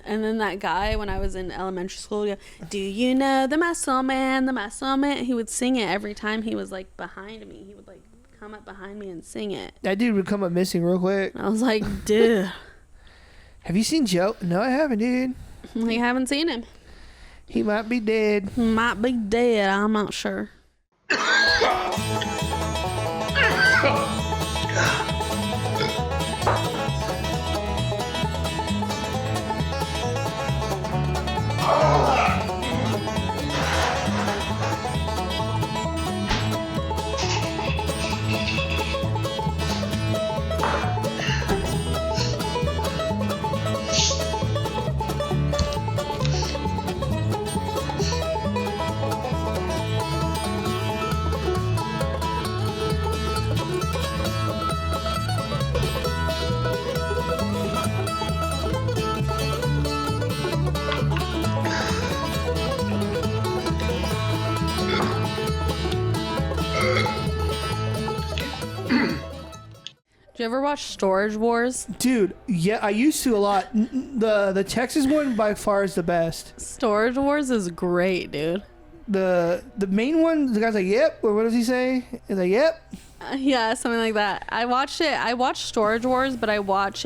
And then that guy, when I was in elementary school, would go, do you know the muscle man, the muscle man? He would sing it every time he was like behind me. He would like come up behind me and sing it. That dude would come up missing real quick. I was like, dude. Have you seen Joe? No, I haven't, dude. We haven't seen him. He might be dead. He might be dead. I'm not sure. Do you ever watch Storage Wars? Dude, yeah, I used to a lot. The Texas one by far is the best. Storage Wars is great, dude. The main one, the guy's like, yep, or what does he say? He's like, yep. Yeah, something like that. I watched it. I watched Storage Wars, but I watch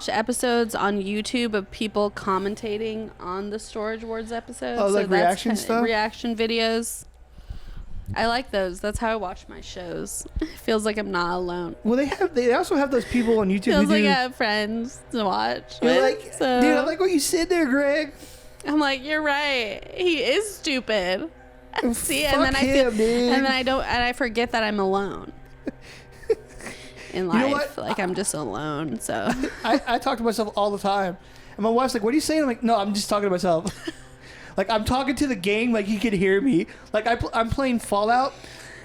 episodes on YouTube of people commentating on the Storage Wars episodes. Oh, like reaction stuff? Reaction videos. I like those. That's how I watch my shows. It feels like I'm not alone. Well, they also have those people on YouTube Feels who like do, I have friends to watch. You're like, so, dude, I like what you said there, Greg. I'm like, you're right. He is stupid. See, Fuck and then him, dude. and then I forget that I'm alone in life. You know what? Like I'm just alone. So I talk to myself all the time, and my wife's like, "What are you saying?" I'm like, "No, I'm just talking to myself." Like I'm talking to the game, like you can hear me. Like I'm playing Fallout,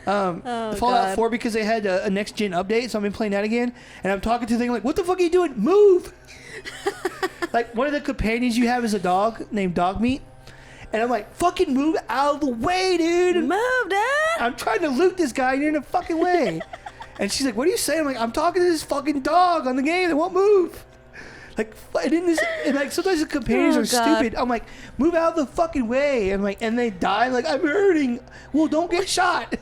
Fallout God. 4 because they had a next gen update, so I've been playing that again. And I'm talking to the thing like, "What the fuck are you doing? Move!" Like one of the companions you have is a dog named Dog Meat, and I'm like, "Fucking move out of the way, dude!" move, Dad. I'm trying to loot this guy, and you're in the fucking way. And she's like, "What are you saying?" I'm like, "I'm talking to this fucking dog on the game that won't move." Like, and like sometimes the companions are stupid. I'm like, "Move out of the fucking way!" And like, and they die. Like, I'm hurting. Well, don't get shot.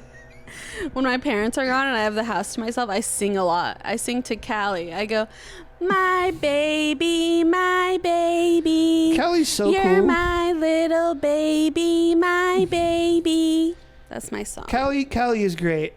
When my parents are gone and I have the house to myself, I sing a lot. I sing to Callie. I go, my baby, my baby. Callie's so You're cool. my little baby, my baby. That's my song. Callie is great.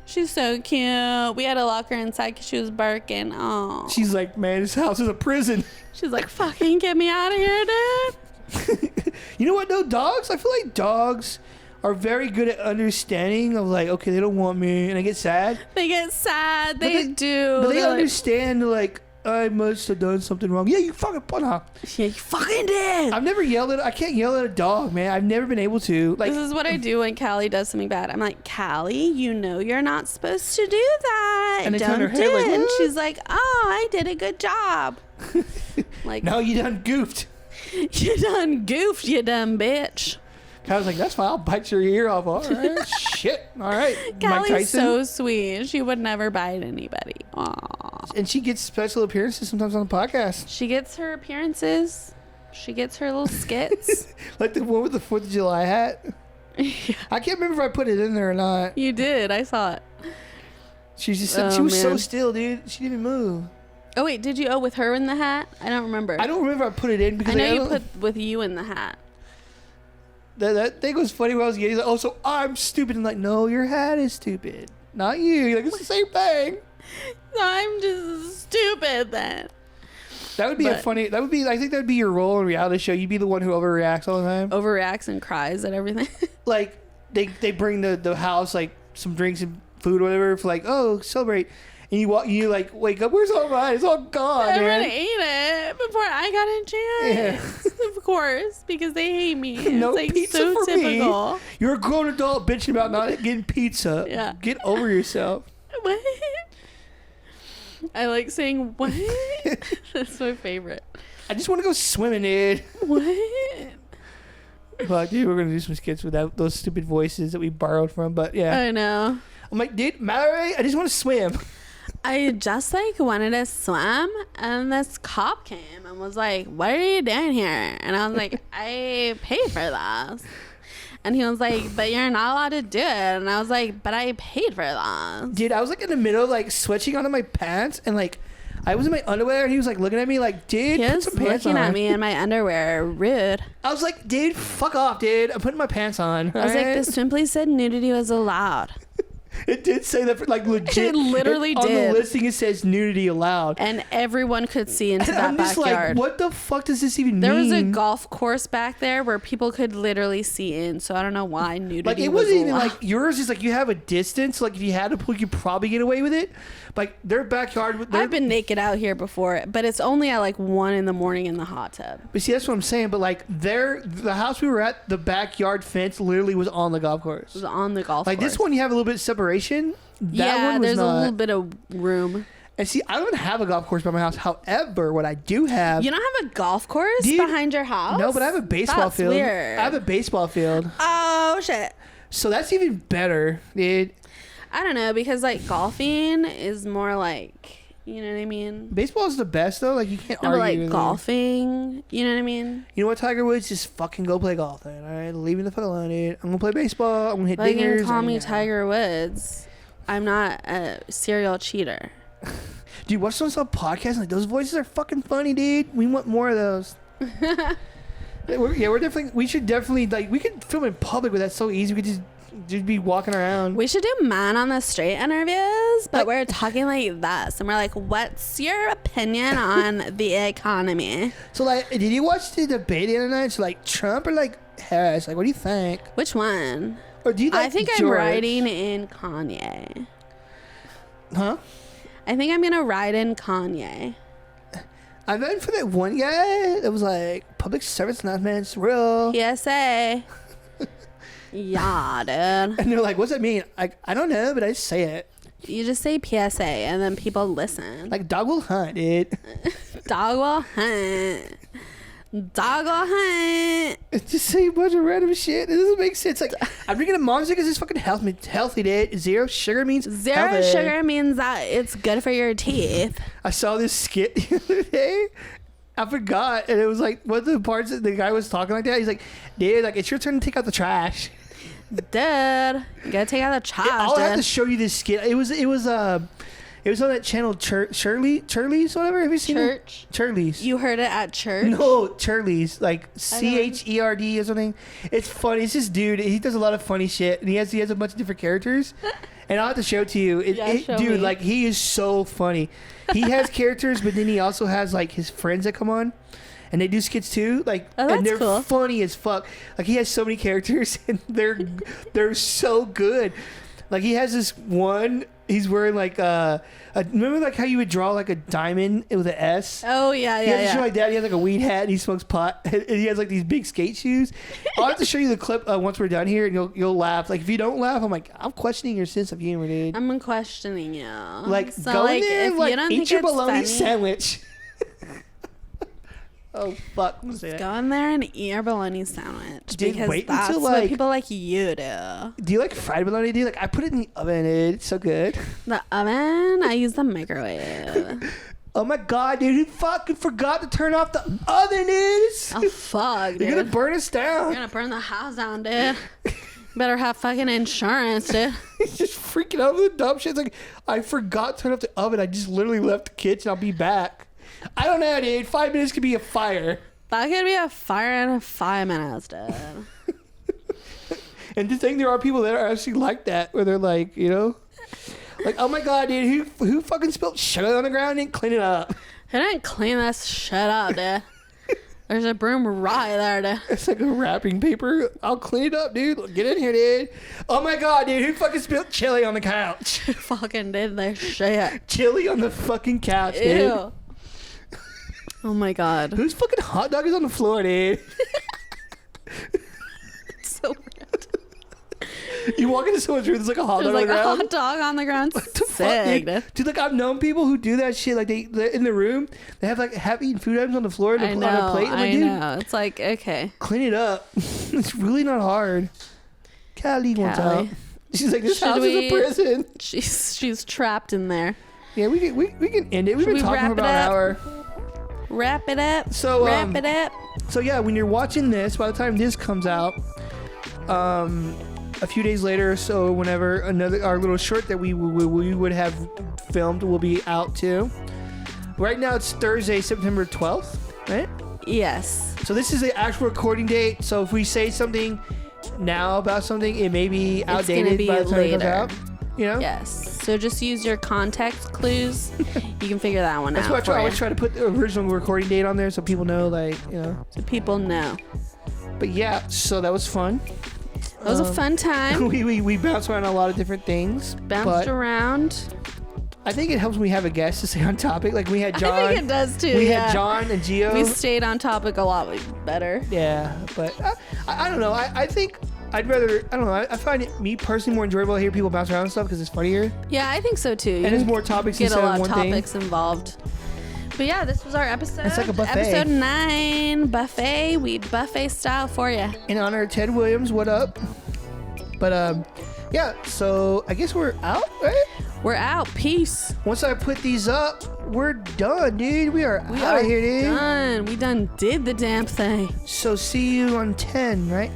She's so cute. We had to lock her inside because she was barking. Oh. She's like, "Man, this house is a prison." She's like, fucking get me out of here, dude. You know what, though? Dogs, I feel like dogs are very good at understanding of like, okay, they don't want me, and I get sad. They get sad. They do. But they They're understand, like, I must have done something wrong. Yeah, you fucking put up. Yeah, you fucking did. I've never yelled at. I can't yell at a dog, man. I've never been able to. Like, This is what I do when Callie does something bad. I'm like, Callie, you know you're not supposed to do that. And they Don't turn her do head like, it. And "What?" she's like, oh, I did a good job. Like, no, you done goofed. you done goofed, you dumb bitch. I was like, that's fine. I'll bite your ear off. All right. Shit. All right. Mike Callie's Tyson. so sweet. She would never bite anybody. Aw. And she gets special appearances sometimes on the podcast. She gets her appearances. She gets her little skits. Like the one with the 4th of July hat. Yeah. I can't remember if I put it in there or not. You did. I saw it. She just Oh, she was so man. still, dude. She didn't even move. Oh, wait. Did you? Oh, with her in the hat? I don't remember. I don't remember if I put it in because I know you don't- put with you in the hat. that thing was funny when I was getting. He's like, "Oh, so I'm stupid." And like, "No, your hat is stupid, not you." You're like, it's the same thing. So I'm just stupid then. That would be a funny. That would be. I think that would be your role in a reality show. You'd be the one who overreacts all the time. Overreacts and cries at everything. Like they bring the house like some drinks and food or whatever for like, oh, celebrate. And you like wake up. Where's all mine? It's all gone, Everyone man. ate it before I got a chance. Of course, because they hate me. No it's like pizza so for typical. me. You're a grown adult bitching about not getting pizza. Yeah. Get over yourself. What? I like saying what? That's my favorite. I just want to go swimming, dude. What? Fuck, dude, we're gonna do some skits without those stupid voices that we borrowed from. But yeah, I know. I'm like, dude, Mallory, I just want to swim. I just like wanted to swim, and this cop came and was like, "What are you doing here?" And I was like, "I paid for this." And he was like, "But you're not allowed to do it." And I was like, "But I paid for this." Dude, I was like in the middle of like switching onto my pants, and like I was in my underwear, and he was like looking at me like, "Dude, He put was some pants looking on." at me in my underwear, rude. I was like, "Dude, fuck off, dude. I'm putting my pants on." I was like, "This simply said nudity was allowed." It did say that for like legit. It literally on did. On the listing, it says nudity allowed. And everyone could see into And that I'm just backyard. like, what the fuck does this even There mean? was a golf course back there where people could literally see in, so I don't know why nudity Like, it was wasn't even allowed. like yours is like you have a distance. Like, if you had to pull, you could probably get away with it. Like, their backyard. I've been naked out here before, but it's only at like 1 a.m. in the hot tub. But see, that's what I'm saying. But like, the house we were at, the backyard fence literally was on the golf course. It was on the golf Like, course. this one, you have a little bit of separation. That yeah, one was there's not. a little bit of room. And see, I don't have a golf course by my house. However, what I do have. You don't have a golf course Dude, behind your house? No, but I have a baseball That's field. Weird. I have a baseball field. Oh shit. So that's even better, dude. I don't know, because like golfing is more like, you know what I mean? Baseball is the best though. Like, you can't No, but argue. like with golfing, you know what I mean? You know what, Tiger Woods? Just fucking go play golf then. All right, leave me the fuck alone, dude. I'm gonna play baseball. I'm gonna hit Like, you dingers. can call me and, Tiger Woods. I'm not a serial cheater. Dude, watch those on podcasts. Like, those voices are fucking funny, dude. We want more of those. We're definitely. We should definitely like. We could film in public, but that's so easy. We could just be walking around. We should do man on the street interviews, but we're talking like this, and we're like, "What's your opinion on the economy?" So like, did you watch the debate the other night? It's like Trump or like Harris? Like, what do you think? Which one? Or do you like I think George? I'm riding in Kanye. Huh? I think I'm gonna ride in Kanye. I voted for that one guy that was like public service announcements, real. PSA. Yeah, dude. And they're like, what's that mean? I don't know, but I just say it. You just say PSA and then people listen. Like, dog will hunt, dude. Dog will hunt. Dog will hunt. Just say a bunch of random shit. It doesn't make sense. Like, I'm drinking a Monster because it's fucking healthy, dude. Zero sugar means Zero healthy. sugar means that it's good for your teeth. I saw this skit the other day. I forgot. And it was like, one of the parts that the guy was talking like that. He's like, dude, like, it's your turn to take out the trash. Dude, you gotta take out the trash, I'll have to dude. show you this skit. It was on that channel, Shirley's, whatever. Have you seen Church? it? Shirley's. You heard it at church? No, Shirley's, like CHERD or something. It's funny. It's this dude. He does a lot of funny shit, and he has a bunch of different characters. And I'll have to show it to you. Show Dude, me. like, he is so funny. He has characters, but then he also has like his friends that come on. And they do skits too, like, Oh, that's and they're cool. funny as fuck. Like, he has so many characters, and they're so good. Like, he has this one. He's wearing like remember like how you would draw like a diamond with an S? Oh, yeah, He has a yeah, show yeah. like that. He has like a weed hat, and he smokes pot, and he has like these big skate shoes. I'll have to show you the clip once we're done here, and you'll laugh. Like, if you don't laugh, I'm like, I'm questioning your sense of humor, dude. I'm questioning you. Like, so, go like, in there if and like you don't eat think your it's bologna funny, sandwich. Oh fuck! I'm gonna say that. go in there and eat your bologna sandwich. Dude, because wait that's until, what like- people like you do. Do you like fried bologna, dude? Like, I put it in the oven, dude. It's so good. The oven, I use the microwave. Oh my god, dude! Who fucking forgot to turn off the oven? Is Oh, fuck, dude. you're gonna burn us down? You're gonna burn the house down, dude. Better have fucking insurance, dude. He's just freaking out with the dumb shit. It's like, I forgot to turn off the oven. I just literally left the kitchen. I'll be back. I don't know, dude. 5 minutes could be a fire. That could be a fire in 5 minutes, dude. And to think there are people that are actually like that, where they're like, you know, like, oh my god, dude, who fucking spilled sugar on the ground and clean it up? Who didn't clean this shit up, dude? There's a broom right there, dude. It's like a wrapping paper. I'll clean it up, dude. Get in here, dude. Oh my god, dude, who fucking spilled chili on the couch? Fucking did this shit. Chili on the fucking couch, dude. Ew. Oh my god. Whose fucking hot dog is on the floor, dude? So weird. You walk into someone's room, there's like a hot There's dog on like the a ground. hot dog on the ground. What the fuck, Sick, dude? dude. Dude, like, I've known people who do that shit. Like, they're in the room, they have like half-eaten food items on the floor and I on a plate. I'm like, I dude, know. It's like, okay. clean it up. It's really not hard. Callie wants Callie. out. She's like, this Should house is a we- prison. She's trapped in there. Yeah, we can end it. We've been talking for about an hour. Wrap it up. So wrap it up. So yeah, when you're watching this, by the time this comes out, a few days later, so whenever our little short that we would have filmed will be out too. Right now it's Thursday, September 12th, right? Yes. So this is the actual recording date. So if we say something now about something, it may be outdated by the time it comes out. You know? Yes. So just use your context clues. You can figure that one out. That's why I always try to put the original recording date on there so people know, like, you know. So people know. But yeah, so that was fun. That was a fun time. We bounced around a lot of different things. Bounced around. I think it helps when we have a guest to stay on topic. Like we had John. I think it does too. We had John and Gio. We stayed on topic a lot better. Yeah, but I don't know. I think I'd rather. I don't know. I find it, me personally, more enjoyable to hear people bounce around and stuff because it's funnier. Yeah, I think so too. And there's more topics get instead a lot of one of topics thing. Involved. But yeah, this was our episode. It's like a buffet. Episode 9, buffet. We buffet style for you. In honor of Ted Williams, what up? But yeah. So I guess we're out, right? We're out. Peace. Once I put these up, we're done, dude. We are out of here, dude. Done. We done did the damn thing. So see you on 10, right?